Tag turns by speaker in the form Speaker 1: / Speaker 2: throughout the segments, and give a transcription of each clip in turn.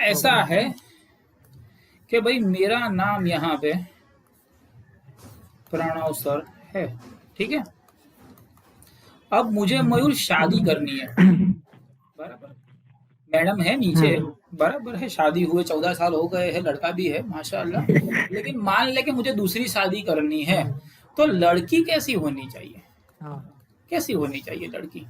Speaker 1: ऐसा
Speaker 2: ओके।
Speaker 1: है कि भाई मेरा नाम यहाँ पे प्रणव सर है, ठीक है। अब मुझे मयूर शादी करनी है, बराबर। मैडम है नीचे,
Speaker 2: हम्म।
Speaker 1: बराबर है, शादी हुए 14 साल हो गए हैं, लड़का भी है माशाल्लाह। लेकिन मान ले कि मुझे दूसरी शादी करनी है,
Speaker 2: हम्म,
Speaker 1: तो लड़की कैसी होनी चाहिए?
Speaker 2: हाँ।
Speaker 1: कैसी होनी चाहिए लड़की?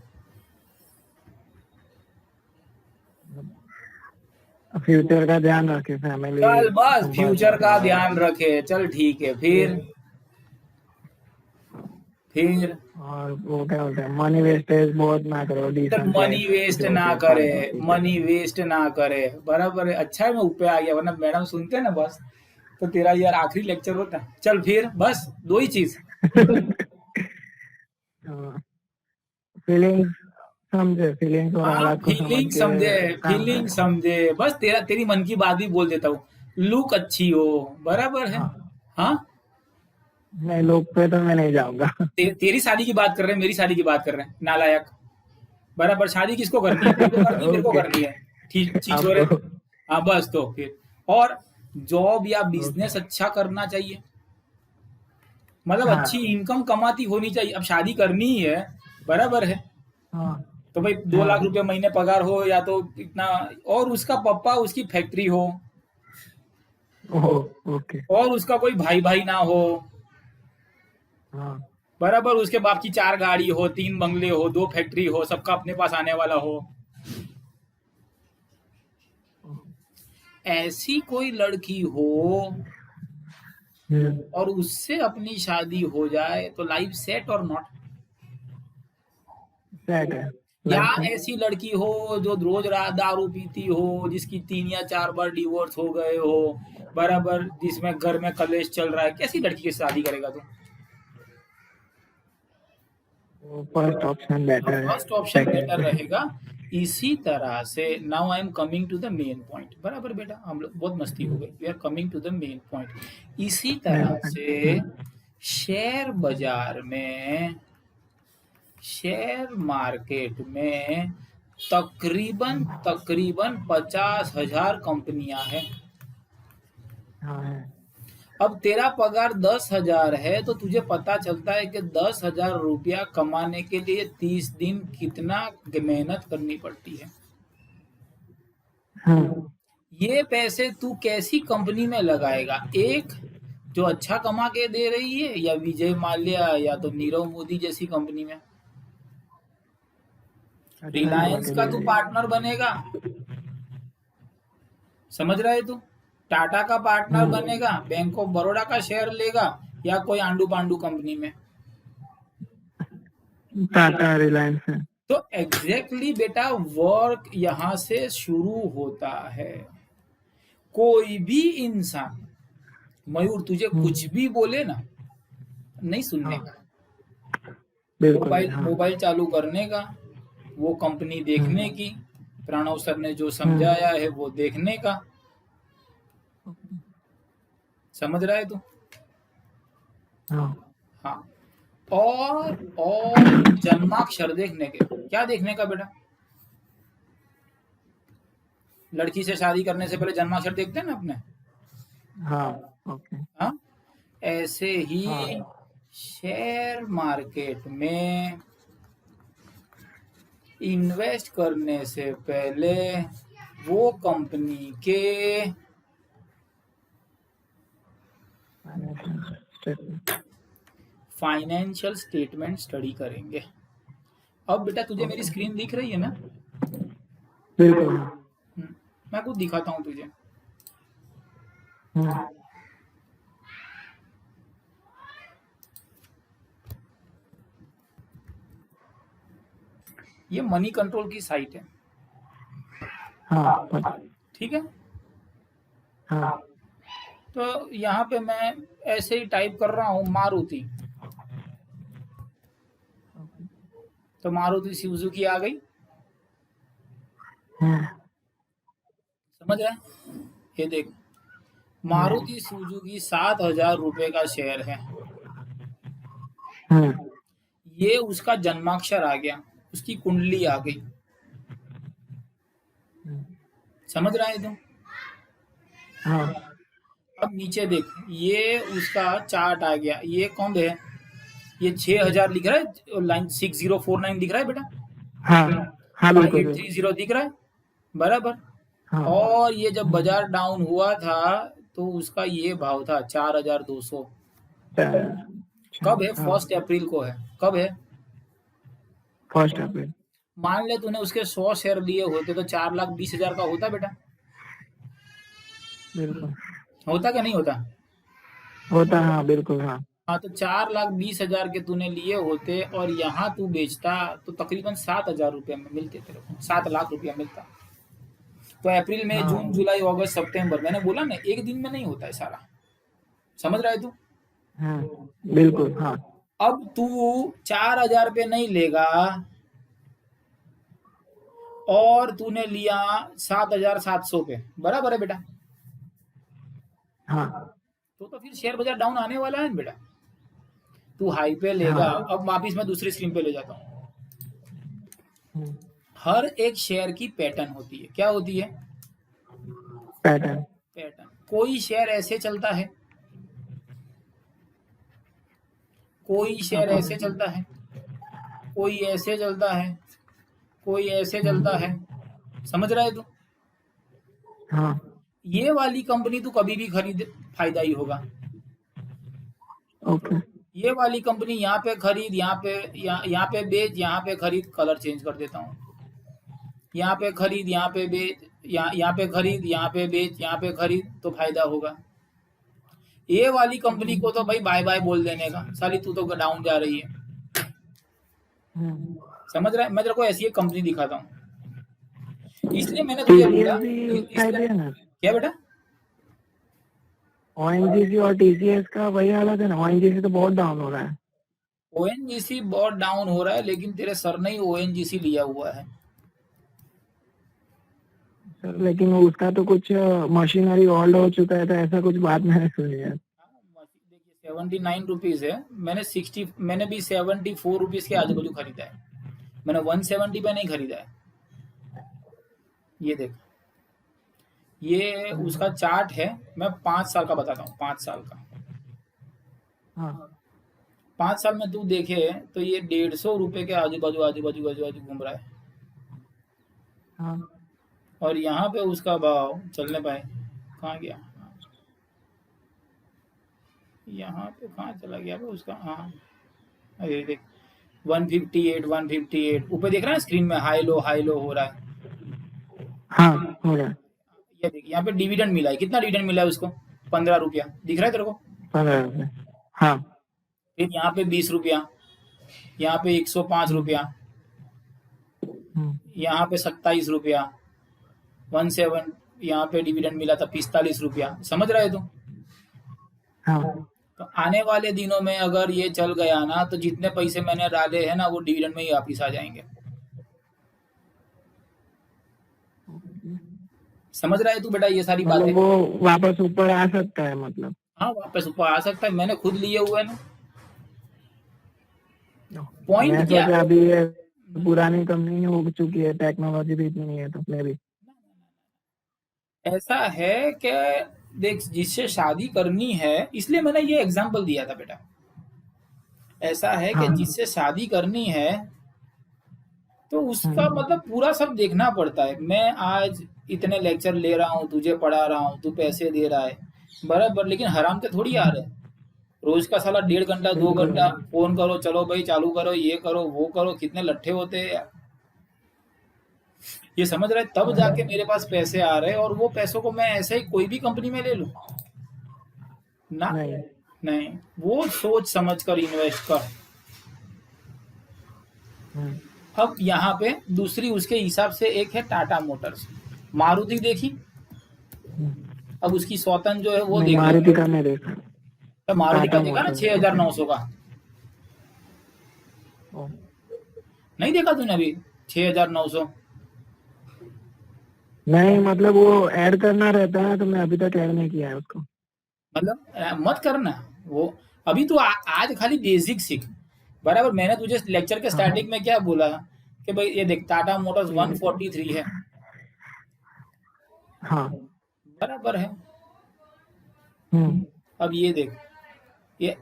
Speaker 2: फ्यूचर का ध्यान रखे, फैमिली
Speaker 1: चल बस
Speaker 2: संभाल
Speaker 1: फ्यूचर
Speaker 2: सके
Speaker 1: का
Speaker 2: और
Speaker 1: ध्यान रखे, चल ठीक है। फिर
Speaker 2: और वो क्या बोलते हैं, मनी वेस्टेज बहुत ना करो,
Speaker 1: sir
Speaker 2: decent
Speaker 1: money
Speaker 2: life
Speaker 1: waste
Speaker 2: जो
Speaker 1: ना
Speaker 2: के
Speaker 1: करे,
Speaker 2: साथ होती है।
Speaker 1: मनी वेस्ट ना करे, बराबर है। अच्छा है मैं ऊपर आ गया, वरना मैडम सुनते ना बस, तो तेरा यार आखिरी लेक्चर होता। चल फिर बस दो ही चीज।
Speaker 2: फीलिंग्स समझे, फीलिंग्स और
Speaker 1: हाँ
Speaker 2: हालात को समझ
Speaker 1: फीलिंग
Speaker 2: के
Speaker 1: समझे,
Speaker 2: काम
Speaker 1: फीलिंग
Speaker 2: करे।
Speaker 1: समझे, बस तेरी मन की बात भी बोल देता हूँ। लुक अच्छी हो, बराबर है।
Speaker 2: हाँ,
Speaker 1: हाँ,
Speaker 2: नहीं लोग पे तो मैं नहीं जाऊंगा।
Speaker 1: तेरी शादी की बात कर रहे हैं, मेरी शादी की बात कर रहे हैं, नालायक। बराबर, शादी किसको करनी है? तेरे को करनी है, मेरे को
Speaker 2: ओके,
Speaker 1: करनी है। ठीक, छिछोरे।
Speaker 2: आपको।
Speaker 1: हाँ बस तो फिर। और जॉब या
Speaker 2: ओके।
Speaker 1: बिजनेस अच्छा करना चाहिए, मतलब अच्छी
Speaker 2: हाँ।
Speaker 1: इनकम कमाती होनी चाहिए। अब शादी करनी ही है, बराबर है,
Speaker 2: हाँ।
Speaker 1: तो भाई 2 लाख रुपए
Speaker 2: हाँ।
Speaker 1: महीने पगार हो, या तो इतना। और उसका पप्पा उसकी फैक्ट्री हो,
Speaker 2: ओह। ओके।
Speaker 1: और उसका कोई भाई भाई ना हो,
Speaker 2: हाँ।
Speaker 1: बराबर। उसके बाप की 4 गाड़ी हो, 3 बंगले हो, 2 फैक्ट्री हो, सबका अपने पास आने वाला हो। ऐसी कोई लड़की हो
Speaker 2: हम्म।
Speaker 1: और उससे अपनी शादी हो जाए, तो लाइफ सेट और नॉट?
Speaker 2: सेट है।
Speaker 1: या
Speaker 2: लाइफ है।
Speaker 1: ऐसी लड़की हो जो रोज रात दारू पीती हो, जिसकी 3 या 4 बार डिवोर्स हो गए हो, बराबर, जिसमें घर में कलेश चल रहा है, कैसी लड़की की शादी करेगा तू?
Speaker 2: वो फर्स्ट ऑप्शन बेटर है।
Speaker 1: फर्स्ट ऑप्शन
Speaker 2: सेकंड
Speaker 1: बेटर
Speaker 2: से।
Speaker 1: रहेगा। इसी तरह से now I am coming to the main point, बराबर बेटा, हम लोग बहुत मस्ती हो गई, we are coming to the main point. इसी
Speaker 2: मेन
Speaker 1: तरह
Speaker 2: पॉइंट।
Speaker 1: से शेयर बाजार में, शेयर मार्केट में तकरीबन तकरीबन 50,000 कंपनियां हैं।
Speaker 2: हाँ है।
Speaker 1: अब तेरा पगार 10,000 है, तो तुझे पता चलता है कि 10,000 रुपया कमाने के लिए 30 दिन कितना मेहनत करनी पड़ती है।
Speaker 2: हाँ।
Speaker 1: ये पैसे तू कैसी कंपनी में लगाएगा? एक जो अच्छा कमा के दे रही है, या विजय माल्या, या तो नीरव मोदी जैसी कंपनी में?
Speaker 2: अच्छा कमा
Speaker 1: रिलायंस
Speaker 2: के
Speaker 1: का
Speaker 2: दे
Speaker 1: तू
Speaker 2: रही है।
Speaker 1: पार्टनर बनेगा, समझ रहा है तू? टाटा का पार्टनर
Speaker 2: हम्म।
Speaker 1: बनेगा, बैंक ऑफ बड़ौदा का शेयर लेगा, या कोई आंडू पांडू कंपनी में?
Speaker 2: टाटा रिलायंस है।
Speaker 1: तो एग्जैक्टली बेटा, वर्क यहां से शुरू होता है। कोई भी इंसान, मयूर, तुझे कुछ
Speaker 2: हम्म।
Speaker 1: भी बोले ना, नहीं सुनने
Speaker 2: हाँ,
Speaker 1: का।
Speaker 2: बिल्कुल नहीं।
Speaker 1: मोबाइल
Speaker 2: हाँ।
Speaker 1: मोबाइल चालू करने का, वो कंपनी देखने
Speaker 2: हम्म।
Speaker 1: की, प्रणव सर ने जो
Speaker 2: हम्म।
Speaker 1: समझाया है वो देखने का। समझ रहा है तू?
Speaker 2: हाँ।
Speaker 1: हाँ। और जन्माक्षर देखने के, क्या देखने का बेटा? लड़की से शादी करने से पहले जन्माक्षर देखते हैं ना अपने।
Speaker 2: हाँ। ओके।
Speaker 1: हाँ, ऐसे ही
Speaker 2: हाँ।
Speaker 1: शेयर मार्केट में इन्वेस्ट करने से पहले वो कंपनी के
Speaker 2: स्टेटमेंट।
Speaker 1: फाइनेंशियल स्टेटमेंट स्टडी करेंगे। अब बेटा तुझे मेरी
Speaker 2: ओके।
Speaker 1: स्क्रीन दिख रही है ना?
Speaker 2: बिल्कुल हाँ।
Speaker 1: मैं कुछ दिखाता हूँ तुझे।
Speaker 2: हम्म।
Speaker 1: ये मनी कंट्रोल की साइट है,
Speaker 2: हाँ पता।
Speaker 1: ठीक है।
Speaker 2: हाँ।
Speaker 1: तो यहाँ पे मैं ऐसे ही टाइप कर रहा हूँ मारुति, तो मारुति सुजुकी आ गई।
Speaker 2: हम्म।
Speaker 1: समझ रहा है? ये देख,
Speaker 2: हम्म।
Speaker 1: मारुति सुजुकी 7,000 रुपए का शेयर है।
Speaker 2: हम्म।
Speaker 1: ये उसका जन्माक्षर आ गया, उसकी कुंडली आ गई। समझ रहा है तुम?
Speaker 2: हाँ
Speaker 1: अब नीचे देख, ये उसका चार्ट आ गया, ये कौन है, ये 6,000 लिख रहा है, लाइन 6049 दिख रहा है बेटा,
Speaker 2: हाँ हाँ, बिल्कुल बिल्कुल।
Speaker 1: 5830 दिख रहा है, बराबर।
Speaker 2: हाँ
Speaker 1: और ये जब बाजार डाउन हुआ था तो उसका ये भाव था 4,200। कब है?
Speaker 2: हाँ,
Speaker 1: 1 अप्रैल को है। कब है?
Speaker 2: 1 अप्रैल।
Speaker 1: मान ले तूने उसके 100 शेयर लिए होते तो 4,20,000 का होता बेटा,
Speaker 2: बिल्कुल
Speaker 1: होता क्या नहीं होता?
Speaker 2: होता, हाँ बिल्कुल, हाँ।
Speaker 1: हाँ, तो 4,20,000 के तूने लिए होते और यहाँ तू बेचता तो तकरीबन 7,000 रुपये में मिलते तेरे को, 7 लाख रुपया मिलता। तो अप्रैल में, जून,
Speaker 2: हाँ
Speaker 1: जुलाई, अगस्त, सितंबर, मैंने बोला ना एक दिन में नहीं होता है सारा। समझ रहा है तू?
Speaker 2: हाँ, बिल्कुल, हाँ
Speaker 1: अब तू 4,000 पे नहीं लेगा और तूने लिया 7,700 पे, बराबर है बेटा?
Speaker 2: हाँ
Speaker 1: तो फिर शेयर बाजार डाउन आने वाला है ना बेटा। तू हाई पे लेगा।
Speaker 2: हाँ।
Speaker 1: अब वापिस मैं दूसरी स्क्रीन पे ले जाता हूँ।
Speaker 2: हम्म,
Speaker 1: हर एक शेयर की पैटर्न होती है। क्या होती है?
Speaker 2: पैटर्न।
Speaker 1: पैटर्न। कोई शेयर ऐसे चलता है, कोई शेयर ऐसे चलता है, कोई ऐसे चलता है, कोई ऐसे चलता है। समझ रहा है तू?
Speaker 2: हाँ
Speaker 1: ये वाली कंपनी तू कभी भी खरीद, फायदा ही होगा।
Speaker 2: ओके।
Speaker 1: ये वाली कंपनी यहाँ पे खरीद, यहाँ पे, यहाँ पे बेच, यहाँ पे खरीद, कलर चेंज कर देता हूँ, यहाँ पे खरीद, यहाँ पे बेच, यहाँ पे खरीद, यहाँ पे बेच, यहाँ पे खरीद, तो फायदा होगा। ये वाली कंपनी को तो भाई बाय बाय बोल देने का, साली तू तो डाउन जा रही है। समझ रहा है? मैं तेरे को ऐसी एक कंपनी दिखाता हूँ, इसलिए मैंने तुझे
Speaker 2: टीसीएस
Speaker 1: बोला।
Speaker 2: भी उस टाइप
Speaker 1: इसलिए
Speaker 2: है ना?
Speaker 1: क्या बेटा?
Speaker 2: ओएनजीसी और टीसीएस का वही हालत है ना? ओएनजीसी तो बहुत डाउन हो रहा है।
Speaker 1: ओएनजीसी बहुत डाउन हो रहा है, लेकिन तेरे सर ने ही ओएनजीसी लिया हुआ है।
Speaker 2: सर लेकिन उसका तो कुछ मशीनरी ओल्ड हो चुका है, तो ऐसा कुछ बात मैंने सुनी है।
Speaker 1: देखिए 79 रुपीज है। मैंने भी 74 रुपीज के आजू बाजू खरीदा है। मैंने 170 पे नहीं खरीदा है। ये देख, ये उसका चार्ट है। मैं 5 साल का बताता हूँ, 5 साल का।
Speaker 2: हाँ
Speaker 1: 5 साल में तू देखे तो ये 150 रुपए के आजू बाजू आजू बाजू आजू बाजू घूम रहा है।
Speaker 2: हाँ
Speaker 1: और यहाँ पे उसका भाव चलने पाए, कहाँ गया? यहाँ पे कहाँ चला गया भाई उसका? हाँ, अरे देख, 158, 158 ऊपर देख रहा है स्क्रीन में, हाई लो हो रहा है।
Speaker 2: हाँ, हो रहा है।
Speaker 1: ये देख, यहाँ पे डिविडेंड मिला है। कितना डिविडेंड मिला है उसको? 15 रुपया। दिख रहा है तेरे को?
Speaker 2: 15 रुपए। हाँ
Speaker 1: फिर यहाँ पे 20 रुपया, यहाँ पे 105 रुपया, यहाँ पे 27 रुपया, 17, यहाँ पे डिविडेंड मिला था 45 रुपया। समझ रहे हो तुम?
Speaker 2: हाँ
Speaker 1: तो आने वाले दिनों में अगर ये चल गया ना, तो जितने पैसे मैंने डाले हैं ना, वो डिविडेंड में ही वापिस आ जाएंगे। समझ रहा है तू बेटा ये सारी बातें?
Speaker 2: मतलब वो वापस ऊपर आ सकता है मतलब?
Speaker 1: हाँ, वापस ऊपर आ सकता है। मैंने खुद लिए हुए ना। पॉइंट
Speaker 2: मैं
Speaker 1: क्या?
Speaker 2: सोचा अभी ये पुरानी कंपनी हो चुकी है, टेक्नोलॉजी भी इतनी नहीं है तो मैं भी।
Speaker 1: ऐसा है कि देख, जिससे शादी करनी है, इसलिए मैंने ये एग्जांपल दिया था बेटा। ऐसा है कि
Speaker 2: हाँ
Speaker 1: जिससे शादी करनी है तो उसका मतलब पूरा सब देखना पड़ता है। मैं आज इतने लेक्चर ले रहा हूँ, तुझे पढ़ा रहा हूँ, तू पैसे दे रहा है, बराबर, लेकिन हराम के थोड़ी आ रहे हैं। रोज का साला 1.5 घंटा 2 घंटा
Speaker 2: बिल्कुल।
Speaker 1: फोन करो, चलो भाई चालू करो, ये करो वो करो, कितने लट्ठे होते हैं यार। ये समझ रहे? तब जाके मेरे पास पैसे आ रहे हैं, और वो पैसों को मैं ऐसे ही कोई भी कंपनी में ले लूं ना।
Speaker 2: नहीं।
Speaker 1: नहीं, वो सोच समझ कर इन्वेस्ट कर। अब यहाँ पे दूसरी उसके हिसाब से एक है टाटा मोटर्स। मारुति देखी? अब उसकी स्वतन जो है वो
Speaker 2: नहीं,
Speaker 1: देख ले।
Speaker 2: मारुति का नहीं देखा।
Speaker 1: तो मारुति का
Speaker 2: टाटा
Speaker 1: देखा ना,
Speaker 2: मोटर्स।
Speaker 1: 6,900 का? नहीं देखा तूने अभी? 6,900।
Speaker 2: नहीं, मतलब वो ऐड करना रहता है तो मैं अभी तक ऐड नहीं किया है उसको।
Speaker 1: मतलब मत करना वो। अभी तू आज खाली बेसिक सीख, बराबर। मैंने तुझे लेक्चर के
Speaker 2: हाँ
Speaker 1: स्टार्टिंग में क्या बोला कि भाई ये देख, टाटा मोटर्स 143 है,
Speaker 2: हाँ
Speaker 1: बराबर है। अब ये देख, ये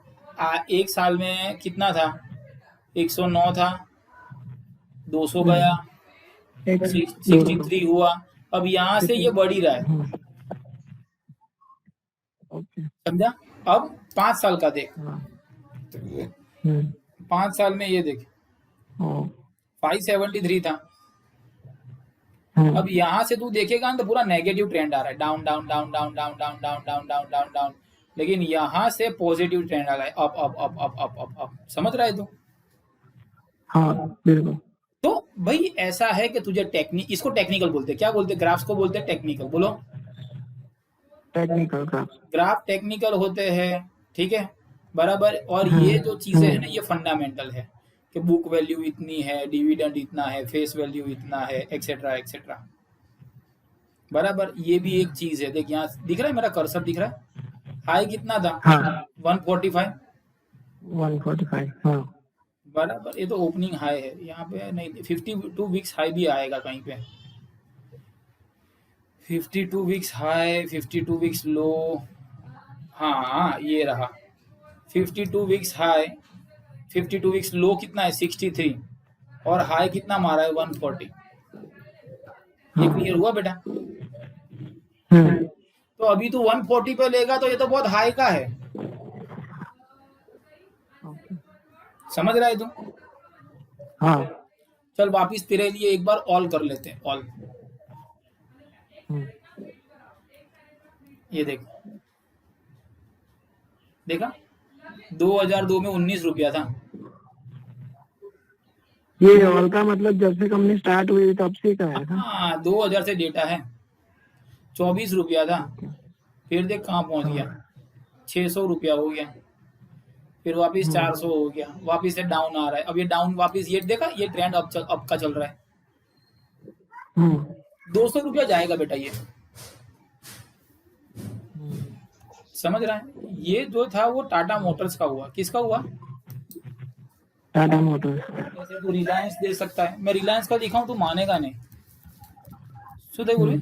Speaker 1: एक साल में कितना था, 109 था, 200 गया,
Speaker 2: एक
Speaker 1: 63 हुआ। अब यहाँ से ये बढ़ ही रहा है,
Speaker 2: ओके
Speaker 1: समझा। अब 5 साल का देख, 5 साल में ये देख 573 था। अब यहाँ से तू देखेगा ना तो पूरा नेगेटिव ट्रेंड आ रहा है, down down down down down down down down down down down, लेकिन यहाँ से पॉजिटिव ट्रेंड आ रहा है, up up up up up up up, समझ रहा है तू।
Speaker 2: हाँ बिल्कुल।
Speaker 1: तो भाई ऐसा है कि तुझे इसको टेक्निकल बोलते हैं, क्या बोलते हैं, ग्राफ्स को बोलते हैं टेक्निकल, बोलो।
Speaker 2: टेक्निकल का
Speaker 1: ग्राफ टेक्निकल होते हैं, ठीक है, बराबर। और ये जो चीजें है ना, ये फंडामेंटल है कि बुक वैल्यू इतनी है, डिविडेंड इतना है, फेस वैल्यू इतना है, एक्सेट्रा एक्सेट्रा, बराबर। ये भी एक चीज है। देख यहाँ दिख रहा है, मेरा कर्सर दिख रहा है, हाई कितना था,
Speaker 2: हाँ
Speaker 1: 145,
Speaker 2: 145 हाँ
Speaker 1: बराबर। ये तो ओपनिंग हाई है, यहाँ पे नहीं, 52 वीक्स हाई भी आएगा कहीं पे, 52 वीक्स हाई, 52 वीक्स लो, हाँ ये रहा 52 वीक्स हाई, 52 वीक्स लो कितना है, 63, और हाई कितना मारा है, 140। ये क्लियर हुआ बेटा। तो अभी तू 140 पे लेगा तो ये तो बहुत हाई का है, समझ रहा है तू।
Speaker 2: हाँ
Speaker 1: चल वापिस तेरे लिए एक बार ऑल कर लेते हैं, ऑल। ये देख, देखा 2002 में 19 रुपया था।
Speaker 2: ये ऑल का मतलब जब से कंपनी स्टार्ट हुई तब से का है ना?
Speaker 1: हाँ 2000 से डेटा है, 24 रुपया था, फिर देख कहाँ पहुंच गया, 600 रुपया हो गया, फिर वापिस 400 हो गया, वापिस से डाउन आ रहा है। अब ये डाउन वापिस, ये देखा, ये ट्रेंड अब का चल रहा है, 200 रुपया जाएगा बेटा ये, समझ रहा है। ये जो था वो टाटा मोटर्स का हुआ, किसका हुआ,
Speaker 2: टाटा मोटर्स।
Speaker 1: जैसे तू रिलायंस दे सकता है, मैं रिलायंस का दिखाऊं तो मानेगा नहीं, सुधे बोले।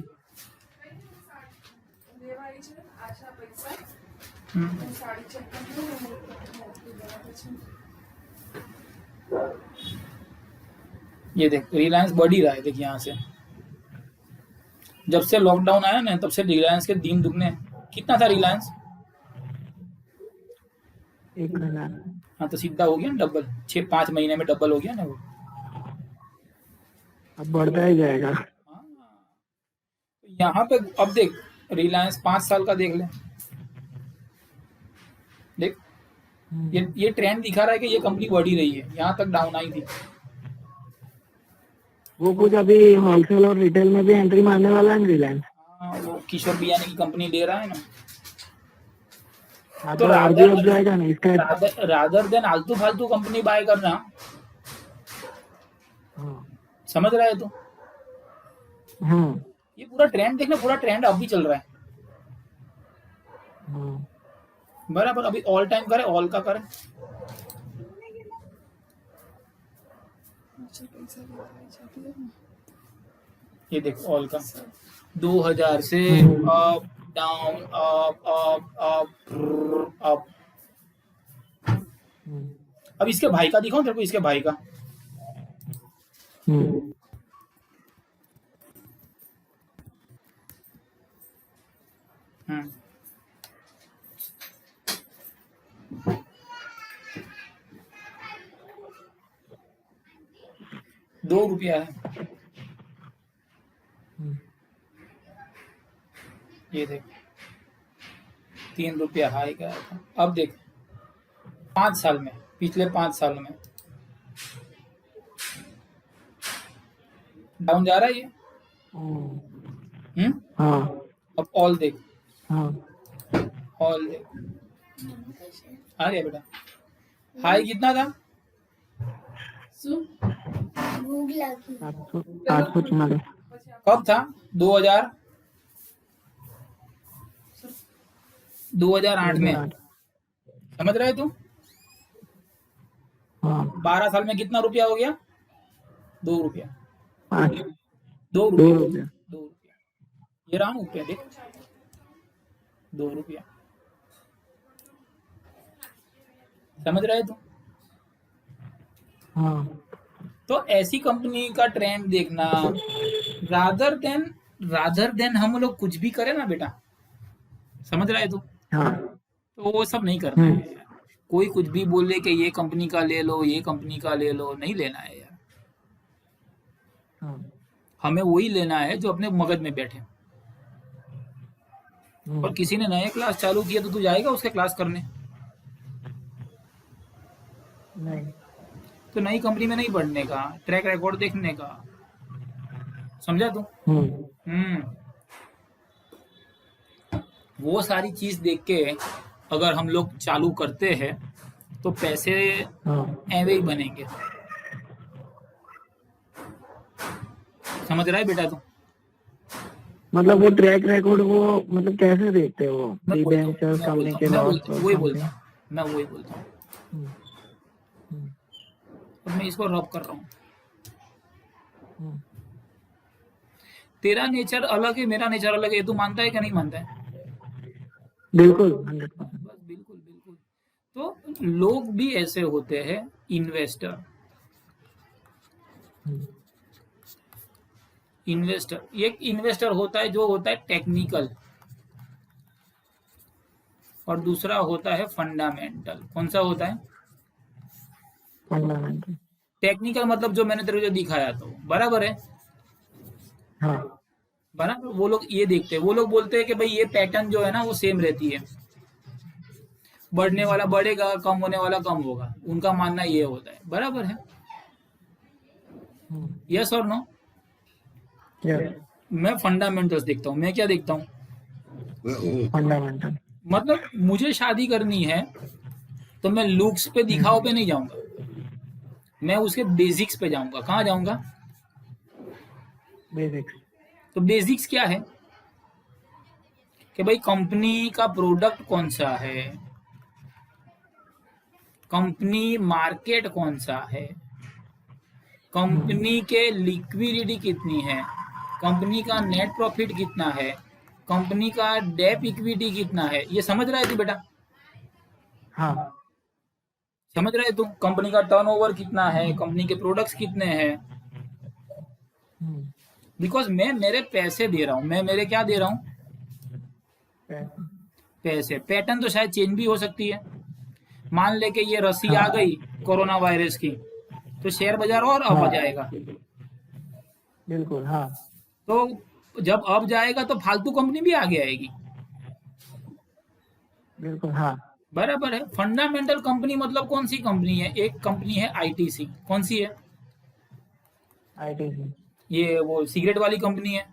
Speaker 1: ये देख रिलायंस बढ़ ही रहा है, देख यहाँ से जब से लॉकडाउन आया ना, तब से रिलायंस के दिन दुगने, कितना था रिलायंस,
Speaker 2: 1000।
Speaker 1: हाँ तो सीधा हो गया ना डबल, 6-5 महीने में डबल हो गया ना वो।
Speaker 2: अब बढ़ता ही जाएगा।
Speaker 1: हाँ, यहाँ पे अब देख रिलायंस 5 साल का देख ले, देख ये ट्रेंड दिखा रहा है कि ये कंपनी बढ़ ही रही है, यहाँ तक डाउन आई थी।
Speaker 2: वो कुछ अभी होलसेल और रिटेल में भी एंट्री मारने वाला है रिलायंस।
Speaker 1: हाँ, वो किशोर बियानी की कंपनी दे रहा है ना,
Speaker 2: हाँ
Speaker 1: तो
Speaker 2: तो आगे अब जाएगा ना इसका।
Speaker 1: रादर देन आलतू फालतू कंपनी बाय करना, समझ रहा है तू। ये पूरा ट्रेंड देखना, पूरा ट्रेंड अब भी चल रहा है, बराबर। अभी ऑल टाइम करे, ऑल का करे, ये देख ऑल का 2000 से up down up up up up. अब इसके भाई का दिखाऊं तेरे को, इसके भाई का, ₹2 है, ये देख 3 रुपया हाई का था। अब देख 5 साल में, पिछले 5 साल में डाउन जा रहा है ये।
Speaker 2: हाँ
Speaker 1: अब ऑल देख,
Speaker 2: हाँ
Speaker 1: ऑल देख, आ रही है बेटा, हाई कितना था,
Speaker 2: 844।
Speaker 1: कब था, 2008 में, समझ रहे तू। 12 साल में कितना रुपया हो गया, 2 रुपया, 2 रुपया, 2 रुपया, ये रहा ऊपर देख, 2 रुपया, समझ रहे तू?
Speaker 2: हाँ
Speaker 1: तो ऐसी कंपनी का ट्रेंड देखना, रादर देन हम लोग कुछ भी करें ना बेटा, समझ रहे तू?
Speaker 2: हाँ
Speaker 1: तो वो सब नहीं करना
Speaker 2: हम्म
Speaker 1: है यार। कोई कुछ भी बोले कि ये कंपनी का ले लो, ये कंपनी का ले लो, नहीं लेना है यार।
Speaker 2: हाँ
Speaker 1: हमें वही लेना है जो अपने मगज में बैठे। और
Speaker 2: हम्म
Speaker 1: किसी ने नया क्लास चालू किया तो तू जाएगा उसके क्लास करने?
Speaker 2: नहीं
Speaker 1: तो नई कंपनी में नहीं पढ़ने का, ट्रैक रिकॉर्ड देखने का। समझा तू?
Speaker 2: हम्म
Speaker 1: हम्म। वो सारी चीज देख के अगर हम लोग चालू करते हैं तो पैसे
Speaker 2: हाँ
Speaker 1: ऐवे ही बनेंगे। समझ रहा है बेटा तू?
Speaker 2: मतलब वो ट्रैक रिकॉर्ड वो मतलब कैसे देखते हैं वो
Speaker 1: मैं बोलता हूँ
Speaker 2: डिबेंचर्स
Speaker 1: मैं
Speaker 2: कंपनी
Speaker 1: बोलता
Speaker 2: के
Speaker 1: हूँ मैं
Speaker 2: लॉस
Speaker 1: बोलता हूँ
Speaker 2: और
Speaker 1: वही बोलता
Speaker 2: समथिंग?
Speaker 1: हूँ मैं वही बोलता हूँ।
Speaker 2: हम्म हम्म
Speaker 1: अब मैं इसको रब कर रहा हूँ।
Speaker 2: हम्म।
Speaker 1: तेरा नेचर अलग है, मेरा नेचर अलग है, ये तू मानता है कि नहीं मानता है?
Speaker 2: बिल्कुल
Speaker 1: बस
Speaker 2: 100%।
Speaker 1: बस बिल्कुल बिल्कुल। तो लोग भी ऐसे होते हैं, इन्वेस्टर।
Speaker 2: हम्म
Speaker 1: इन्वेस्टर एक इन्वेस्टर होता है जो होता है टेक्निकल, और दूसरा होता है फंडामेंटल। कौन सा होता है?
Speaker 2: फंडामेंटल।
Speaker 1: टेक्निकल मतलब जो मैंने तेरे को जो दिखाया, तो बराबर है।
Speaker 2: हाँ
Speaker 1: बराबर, वो लोग ये देखते हैं, वो लोग बोलते हैं कि भाई ये पैटर्न जो है ना वो सेम रहती है, बढ़ने वाला बढ़ेगा, कम होने वाला कम होगा। उनका मानना ये होता है। बराबर है? यस और नो?
Speaker 2: यस
Speaker 1: मैं फंडामेंटल्स देखता हूँ। मैं क्या देखता हूँ?
Speaker 2: फंडामेंटल।
Speaker 1: मतलब मुझे शादी करनी है तो मैं लुक्स पे दिखाव पे नहीं जाऊंगा, मैं उसके बेसिक्स पे जाऊंगा। कहाँ जाऊंगा?
Speaker 2: बेसिक्स।
Speaker 1: तो बेसिक्स क्या है? कि भाई कंपनी का प्रोडक्ट कौन सा है, कंपनी मार्केट कौन सा है, कंपनी के लिक्विडिटी कितनी है, कंपनी का नेट प्रॉफिट कितना है, कंपनी का डेप इक्विटी कितना है। ये समझ रहा है तू बेटा?
Speaker 2: हाँ
Speaker 1: समझ रहे तू? कंपनी का टर्नओवर कितना है, कंपनी के प्रोडक्ट्स कितने हैं।
Speaker 2: हम्म,
Speaker 1: बिकॉज मैं मेरे पैसे दे रहा हूँ, मैं मेरे क्या दे रहा हूँ?
Speaker 2: पैसे।
Speaker 1: पैसे। पैटर्न तो शायद चेंज भी हो सकती है। मान ले कि ये रस्सी आ
Speaker 2: हाँ
Speaker 1: गई कोरोना वायरस की, तो शेयर बाजार और अप
Speaker 2: हाँ
Speaker 1: जाएगा।
Speaker 2: बिल्कुल। हाँ
Speaker 1: तो जब अप जाएगा तो फालतू कंपनी भी आगे आएगी।
Speaker 2: बिल्कुल। हाँ
Speaker 1: बराबर है? फंडामेंटल कंपनी मतलब कौन सी कंपनी है? एक कंपनी है आईटीसी। कौन सी है?
Speaker 2: आईटीसी।
Speaker 1: ये वो सिगरेट वाली कंपनी है।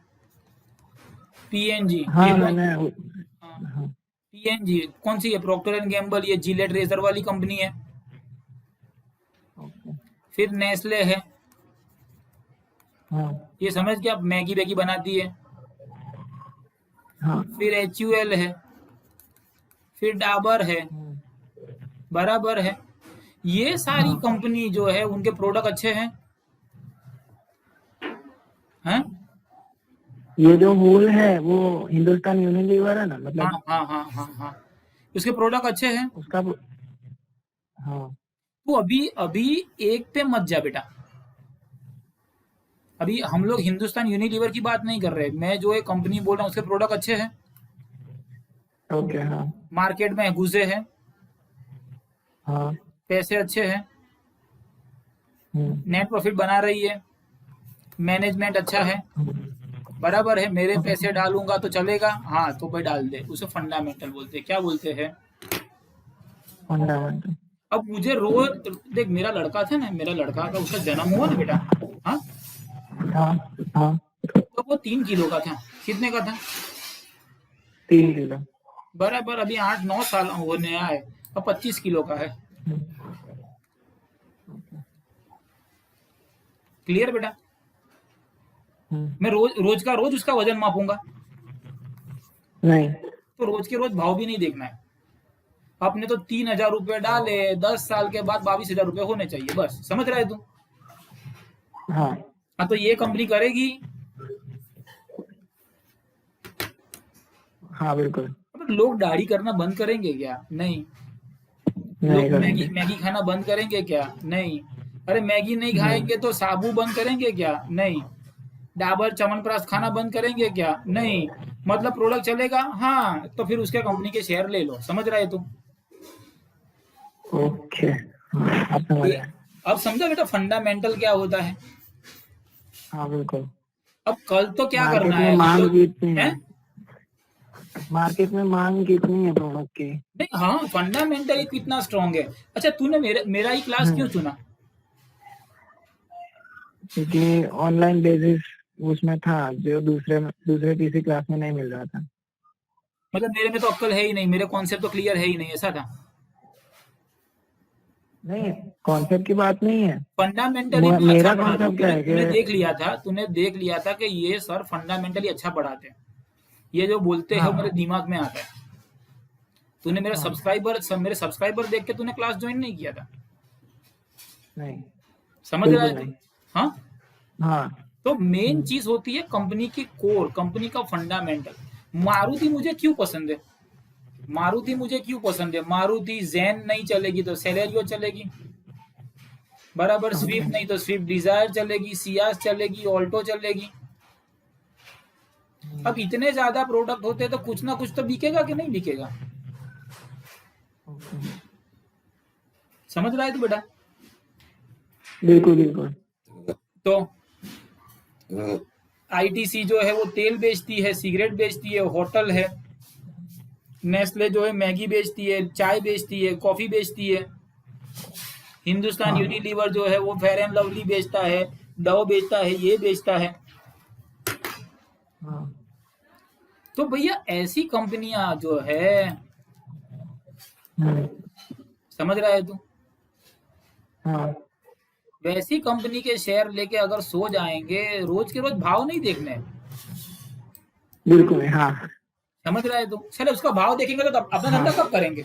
Speaker 1: पीएनजी, ये
Speaker 2: हाँ
Speaker 1: कौन?
Speaker 2: मैंने।
Speaker 1: हाँ,
Speaker 2: हाँ
Speaker 1: पीएनजी कौन सी है? प्रोक्टर एंड गैम्बल, ये जिलेट रेजर वाली कंपनी है।
Speaker 2: ओके।
Speaker 1: फिर नेस्ले है,
Speaker 2: हाँ
Speaker 1: ये समझ के आप मैगी वैगी बनाती है।
Speaker 2: हाँ
Speaker 1: फिर एचयूएल है, फिर डाबर है।
Speaker 2: हम्म,
Speaker 1: बराबर है? ये सारी
Speaker 2: हाँ।
Speaker 1: कंपनी जो है उनके प्रोडक्ट अच्छे हैं हैं?
Speaker 2: ये जो होल है वो हिंदुस्तान यूनिलीवर है ना,
Speaker 1: हाँ
Speaker 2: मतलब
Speaker 1: हाँ हाँ हाँ हाँ, उसके प्रोडक्ट अच्छे हैं।
Speaker 2: उसका। हाँ
Speaker 1: तू अभी अभी एक पे मत जा बेटा। अभी हम लोग हिंदुस्तान यूनिलीवर की बात नहीं कर रहे, मैं जो एक कंपनी बोल रहा हूँ उसके प्रोडक्ट अच्छे हैं,
Speaker 2: ओके। हाँ
Speaker 1: मार्केट में घुसे हैं,
Speaker 2: हाँ
Speaker 1: पैसे अच्छे हैं,
Speaker 2: हम्म,
Speaker 1: नेट प्रॉफिट बना रही है, मैनेजमेंट अच्छा है।
Speaker 2: हम्म,
Speaker 1: बराबर है? मेरे पैसे डालूंगा तो चलेगा, हाँ तो भाई डाल दे। उसे फंडामेंटल बोलते हैं। क्या बोलते हैं?
Speaker 2: फंडामेंटल।
Speaker 1: अब मुझे रोज देख, मेरा लड़का था ना, मेरा लड़का का उसका जन्म हुआ ना बेटा, हाँ,
Speaker 2: हाँ हाँ।
Speaker 1: तो वो 3 किलो का था। कितने का था?
Speaker 2: 3 किलो।
Speaker 1: बराबर। अभी 8-9 साल होने आए, अब 25 किलो का है।
Speaker 2: हम्म,
Speaker 1: क्लियर बेटा?
Speaker 2: हम्म,
Speaker 1: मैं रोज रोज का रोज उसका वजन मापूंगा?
Speaker 2: नहीं।
Speaker 1: तो रोज के रोज भाव भी नहीं देखना है। आपने तो 3,000 रुपये डाले, 10 साल के बाद 22,000 रुपये होने चाहिए। बस समझ रहे तू?
Speaker 2: हाँ
Speaker 1: हाँ, तो ये कंपनी करेगी।
Speaker 2: हाँ बिल्कुल।
Speaker 1: अब लोग दाढ़ी करना बंद करेंगे क्या? नहीं।
Speaker 2: नहीं
Speaker 1: लोग मैगी
Speaker 2: करेंगे।
Speaker 1: मैगी खाना बंद करेंगे क्या? नहीं। अरे मैगी नहीं
Speaker 2: नहीं।
Speaker 1: खाएंगे तो साबु बंद करेंगे क्या? नहीं। डाबर च्यवनप्राश खाना बंद करेंगे क्या? नहीं। मतलब प्रोडक्ट चलेगा, हाँ, तो फिर उसके कंपनी के शेयर ले लो। समझ रहे तुम?
Speaker 2: ओके, हाँ अब समझ
Speaker 1: ये
Speaker 2: आया।
Speaker 1: अब समझा बेटा फंडामेंटल क्या होता है?
Speaker 2: हाँ बिल्कुल।
Speaker 1: अब कल तो क्या करना
Speaker 2: मार्केट में
Speaker 1: है हम
Speaker 2: मांग
Speaker 1: लोग?
Speaker 2: कितनी है?
Speaker 1: हैं?
Speaker 2: मार्केट में मांग कितनी है प्रोडक्ट की?
Speaker 1: नहीं, हाँ, फंडामेंटली कितना स्ट्रांग है। अच्छा, तूने मेरा ही क्लास क्यों
Speaker 2: हम्म,
Speaker 1: चुना?
Speaker 2: क्योंकि ऑनलाइन बेसिस उसमें था जो दूसरे दूसरे किसी क्लास में नहीं मिल रहा था।
Speaker 1: मतलब मेरे में तो अक्ल है ही नहीं, मेरे कॉन्सेप्ट तो क्लियर है ही नहीं, ऐसा था।
Speaker 2: नहीं, कॉन्सेप्ट की बात नहीं है।
Speaker 1: फंडामेंटली मैं अच्छा
Speaker 2: मेरा
Speaker 1: पढ़ाता हूँ।
Speaker 2: कॉन्सेप्ट क्या
Speaker 1: तूने
Speaker 2: है
Speaker 1: तूने
Speaker 2: कि
Speaker 1: देख लिया था, कि ये सर फंडामेंटली अच्छा पढ़ाते हैं। ये जो बोलते हैं वो मेरे
Speaker 2: हाँ
Speaker 1: दिमाग में आता है। तूने
Speaker 2: हाँ,
Speaker 1: मेरे सब्सक्राइबर देख के तूने क्लास ज्वाइन नहीं किया था।
Speaker 2: नहीं
Speaker 1: समझ रहा
Speaker 2: बिल्कुल
Speaker 1: है तू?
Speaker 2: नहीं।
Speaker 1: हाँ।
Speaker 2: हाँ।
Speaker 1: तो मेन
Speaker 2: हम्म,
Speaker 1: चीज होती है कंपनी की कोर, कंपनी का फंडामेंटल। मारुति मुझे क्यों पसंद है? मारुति जैन नहीं चलेगी तो सेलेरियो चलेगी, बराबर।
Speaker 2: ओके।
Speaker 1: स्विफ्ट नहीं तो स्विफ्ट डिजायर चलेगी, सियाज चलेगी, ऑल्टो चलेगी। अब इतने ज्यादा प्रोडक्ट होते तो कुछ ना कुछ तो बिकेगा कि नहीं बिकेगा?
Speaker 2: ओके,
Speaker 1: समझ रहा है तू बेटा?
Speaker 2: बिल्कुल बिल्कुल।
Speaker 1: तो आईटीसी जो है वो तेल बेचती है, सिगरेट बेचती है, होटल है। नेस्ले जो है मैगी बेचती है, चाय बेचती है, कॉफी बेचती है। हिंदुस्तान
Speaker 2: हाँ
Speaker 1: यूनिलीवर जो है वो फेयर एंड लवली बेचता है, डव बेचता है, ये बेचता है।
Speaker 2: हाँ।
Speaker 1: तो भैया ऐसी कंपनियां जो है,
Speaker 2: हम्म,
Speaker 1: समझ रहा है तू?
Speaker 2: हाँ
Speaker 1: वैसी कंपनी के शेयर लेके अगर सो जाएंगे, रोज के रोज भाव नहीं देखने।
Speaker 2: बिल्कुल नहीं, हाँ।
Speaker 1: समझ रहा है तू? चले उसका भाव देखेंगे तो अपना
Speaker 2: हाँ,
Speaker 1: धंधा कब करेंगे?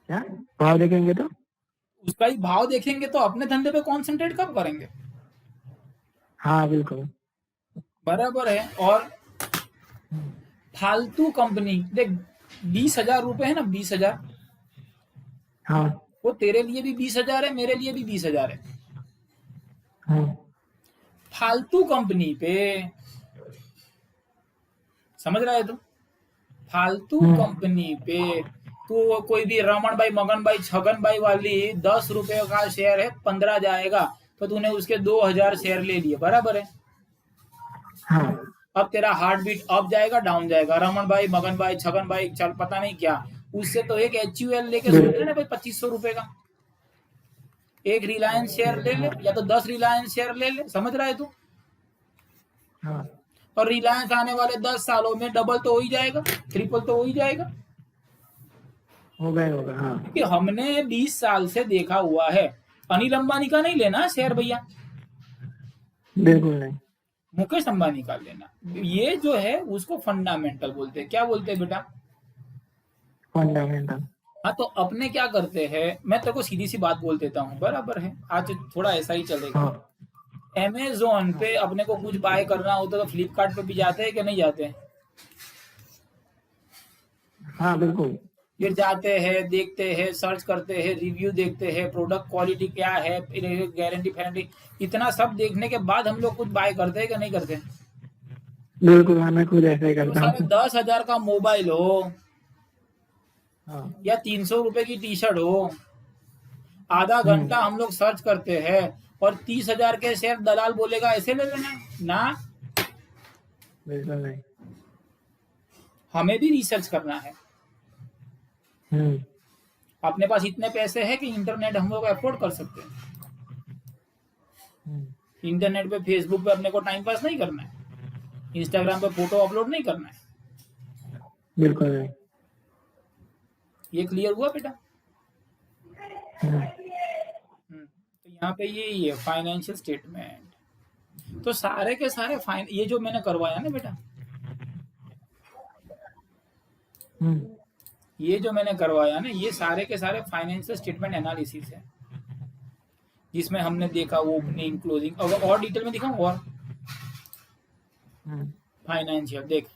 Speaker 2: क्या भाव देखेंगे तो?
Speaker 1: उसका ही भाव देखेंगे तो अपने धंधे पे कॉन्सेंट्रेट कब करेंगे?
Speaker 2: हाँ बिल्कुल।
Speaker 1: बराबर है। और
Speaker 2: हम्म,
Speaker 1: फालतू कंपनी देख, 20,000 रुपए है ना, 20,000,
Speaker 2: हाँ
Speaker 1: वो तेरे लिए भी 20,000 है, मेरे लिए भी 20,000 है।
Speaker 2: हाँ।
Speaker 1: फालतू कंपनी पे, समझ रहा है तू? फालतू
Speaker 2: हम्म,
Speaker 1: कंपनी पे तू कोई भी रमन भाई, मगन भाई, छगन भाई वाली 10 रुपए का शेयर है, 15 जाएगा तो तूने उसके 2,000 शेयर ले लिए, बराबर है।
Speaker 2: हाँ
Speaker 1: अब तेरा हार्ट बीट अप जाएगा डाउन जाएगा, रमन भाई, मगन भाई, छगन भाई, चल पता नहीं क्या। उससे तो एक HUL लेके सो जाए ना भाई, 2500 रुपए का। एक रिलायंस शेयर ले ले,
Speaker 2: हाँ
Speaker 1: या तो 10 रिलायंस शेयर ले ले। समझ रहा है तू?
Speaker 2: हाँ,
Speaker 1: और रिलायंस आने वाले 10 सालों में डबल तो हो ही जाएगा, ट्रिपल तो हो ही जाएगा।
Speaker 2: होगा ही होगा, हाँ।
Speaker 1: क्योंकि हमने 20 साल से देखा हुआ है। अनिल अंबानी का नहीं लेना शेयर भैया,
Speaker 2: बिल्कुल नहीं।
Speaker 1: मुकेश अंबानी का लेना। ये जो है उसको फंडामेंटल बोलते हैं। क्या बोलते हैं बेटा?
Speaker 2: फंडामेंटल।
Speaker 1: हाँ, तो अपने क्या करते हैं, मैं तेरे को सीधी सी बात बोल देता हूँ, बराबर है, आज थोड़ा ऐसा ही चलेगा।
Speaker 2: हाँ
Speaker 1: अमेजोन
Speaker 2: हाँ
Speaker 1: पे अपने को कुछ बाय करना होता तो फ्लिपकार्ट पे भी जाते हैं कि नहीं जाते हैं?
Speaker 2: हाँ बिल्कुल।
Speaker 1: फिर जाते हैं, देखते हैं, सर्च करते हैं, रिव्यू देखते हैं, प्रोडक्ट क्वालिटी क्या है, गारंटी फारंटी, इतना सब देखने के बाद हम लोग कुछ बाय करते हैं कि नहीं करते?
Speaker 2: बिल्कुल, हाँ मैं खुद ऐसा ही
Speaker 1: तो
Speaker 2: करता
Speaker 1: सारे
Speaker 2: हूँ।
Speaker 1: 10,000 का मोबाइल हो
Speaker 2: हाँ।
Speaker 1: या 300 रुपए की टी शर्ट हो, आधा घंटा
Speaker 2: हम्म,
Speaker 1: हम लोग सर्च करते हैं और 30,000 के शेयर दलाल बोलेगा ऐसे ले लेना ना।
Speaker 2: बिल्कुल नहीं।
Speaker 1: हमें भी रिसर्च करना है।
Speaker 2: हम्म,
Speaker 1: अपने पास इतने पैसे हैं कि इंटरनेट हम लोग अफोर्ड कर सकते हैं।
Speaker 2: हम्म,
Speaker 1: इंटरनेट पे, फेसबुक पे अपने को टाइम पास नहीं करना है, इंस्टाग्राम पे फोटो अपलोड नहीं करना है।
Speaker 2: बिल्कुल नहीं।
Speaker 1: ये क्लियर हुआ बेटा?
Speaker 2: हम्म,
Speaker 1: तो यहाँ पे यही है फाइनेंशियल स्टेटमेंट। तो सारे के सारे फाइन, ये जो मैंने करवाया ना बेटा,
Speaker 2: हम्म,
Speaker 1: ये जो मैंने करवाया ना, ये सारे के सारे फाइनेंशियल स्टेटमेंट एनालिसिस है, जिसमें हमने देखा वो ओपनिंग क्लोजिंग। और डिटेल में दिखाऊं और? फाइनेंशियल देख,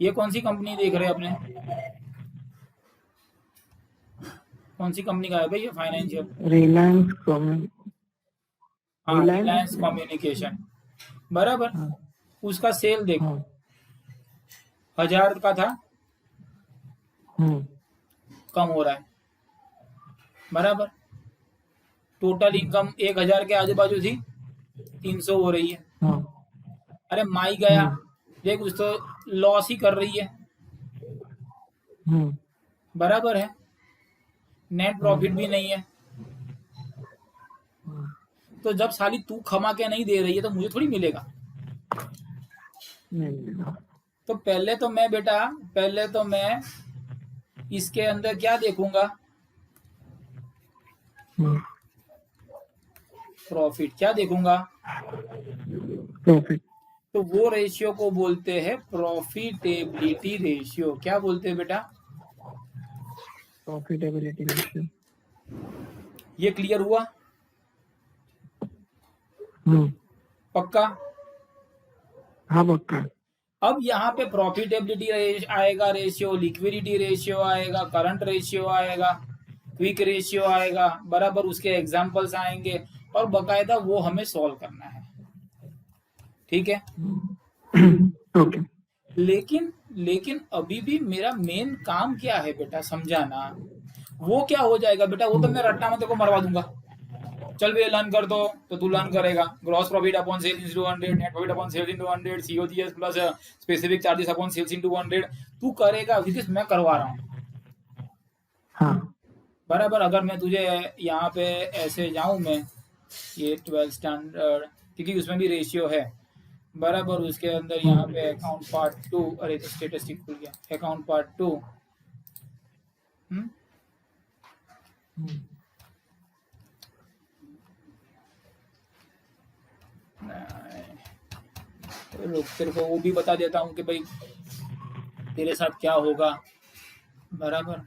Speaker 1: ये कौन सी कंपनी देख रहे हैं अपने? कौन सी कंपनी का है भाई ये फाइनेंशियल?
Speaker 2: रिलायंस
Speaker 1: हाँ,
Speaker 2: रिलायंस
Speaker 1: रिलायंस कम्युनिकेशन, बराबर।
Speaker 2: हाँ
Speaker 1: उसका सेल देख,
Speaker 2: हाँ
Speaker 1: 1000 का था,
Speaker 2: हम्म
Speaker 1: कम हो रहा है, बराबर। टोटल इनकम 1000 के आजू बाजू थी, 300 हो रही है।
Speaker 2: हाँ
Speaker 1: अरे माई गया,
Speaker 2: हम्म
Speaker 1: देख उस तो लॉस ही कर रही है,
Speaker 2: हम्म
Speaker 1: बराबर है। नेट प्रॉफिट भी नहीं है।
Speaker 2: हम्म,
Speaker 1: तो जब साली तू कमा के नहीं दे रही है तो मुझे थोड़ी मिलेगा।
Speaker 2: नहीं मिलेगा।
Speaker 1: तो पहले तो मैं इसके अंदर क्या देखूंगा,
Speaker 2: हम्म,
Speaker 1: प्रॉफिट क्या देखूंगा।
Speaker 2: प्रॉफिट
Speaker 1: तो वो रेशियो को बोलते हैं प्रॉफिटेबिलिटी रेशियो। क्या बोलते हैं बेटा?
Speaker 2: Profitability ratio.
Speaker 1: ये क्लियर हुआ? पक्का?
Speaker 2: हाँ पक्का।
Speaker 1: अब यहाँ पे प्रॉफिटेबिलिटी आएगा रेशियो, लिक्विडिटी रेशियो आएगा, करंट रेशियो आएगा, क्विक रेशियो आएगा, बराबर। उसके एग्जांपल्स आएंगे और बकायदा वो हमें सॉल्व करना है, ठीक है।
Speaker 2: ओके
Speaker 1: लेकिन अभी भी मेरा मेन काम क्या है बेटा, समझाना। वो क्या हो जाएगा बेटा, वो तो मैं रट्टा में तेरे को मरवा दूंगा। चल भैया लर्न कर दो, तो तू लर्न करेगा। Gross profit upon sales into 100, net profit upon sales into 100, COGS plus specific charges upon sales into 100। तू करेगा, विदिस मैं करवा रहा हूँ,
Speaker 2: हाँ
Speaker 1: बराबर। अगर मैं तुझे यहाँ पे ऐसे जाऊं मैं, ये 12 स्टैंडर्ड, क्योंकि उसमें भी रेशियो है, बराबर। उसके अंदर यहाँ पे अकाउंट पार्ट 2, अरे तो स्टेटिस्टिक खुल गया, अकाउंट पार्ट 2। रुक, तेरे को वो भी बता देता हूँ कि भाई तेरे साथ क्या होगा, बराबर।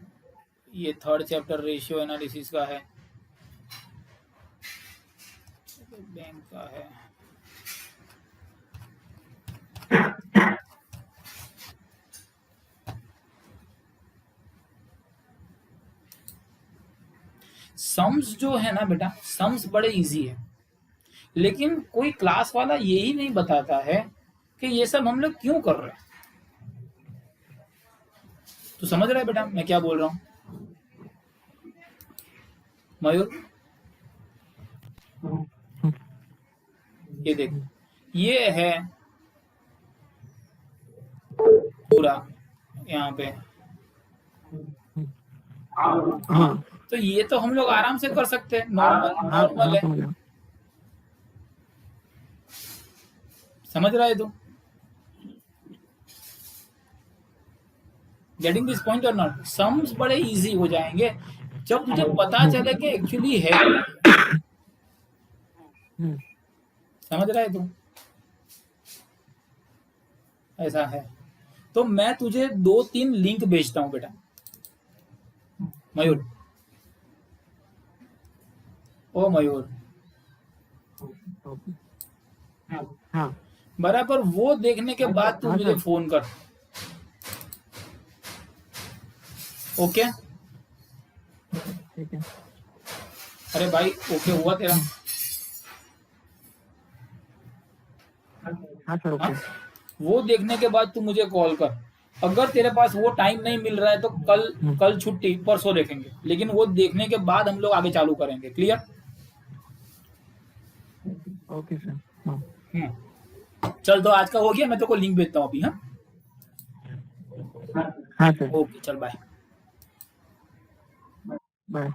Speaker 1: ये 3rd चैप्टर रेशियो एनालिसिस का है, बैंक का है। सम्स जो है ना बेटा, सम्स बड़े इजी है, लेकिन कोई क्लास वाला यही नहीं बताता है कि ये सब हम लोग क्यों कर रहे हैं। तू समझ रहा है बेटा मैं क्या बोल रहा हूँ मयूर? ये देख, ये है पूरा यहाँ पे,
Speaker 2: हाँ
Speaker 1: तो ये तो हम लोग आराम से कर सकते हैं,
Speaker 2: हाँ
Speaker 1: नॉर्मल है।
Speaker 2: समझा।
Speaker 1: समझ रहा है तू? गेटिंग दिस पॉइंट और नॉट? सम्स बड़े इजी हो जाएंगे जब तुझे पता चले कि एक्चुअली है क्या। समझ रहा है तू? ऐसा है। तो मैं तुझे 2-3 लिंक भेजता हूं बेटा मयूर। ओ मयूर,
Speaker 2: हाँ
Speaker 1: बराबर। वो देखने के बाद तू मुझे फोन कर, ओके?
Speaker 2: ठीक है।
Speaker 1: अरे भाई ओके हुआ तेरा?
Speaker 2: हाँ सर ओके।
Speaker 1: हाँ? वो देखने के बाद तू मुझे कॉल कर। अगर तेरे पास वो टाइम नहीं मिल रहा है तो कल छुट्टी, परसों देखेंगे, लेकिन वो देखने के बाद हम लोग आगे चालू करेंगे। क्लियर?
Speaker 2: Okay sir. हाँ
Speaker 1: चल, तो आज का हो गया, मैं तो को लिंक भेजता हूँ अभी। हाँ
Speaker 2: हाँ सर
Speaker 1: ओके, चल बाय।
Speaker 2: बाय।